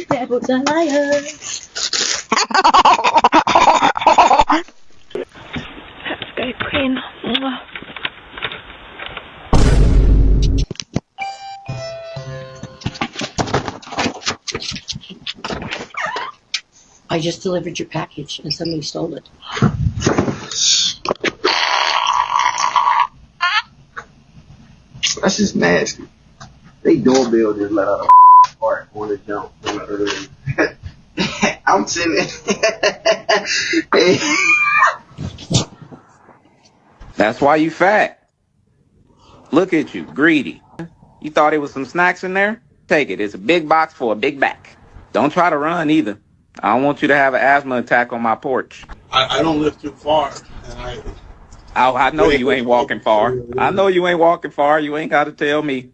Devil's a liar. That's very clean. I just delivered your package and somebody stole it. That's just nasty. They doorbell just let out a fart on the jump. I'm sitting there. That's why you fat. Look at you, greedy. You thought it was some snacks in there? Take it. It's a big box for a big back. Don't try to run either. I don't want you to have an asthma attack on my porch. I don't live too far. And I know you ain't walking far. I know you ain't walking far. You ain't got to tell me.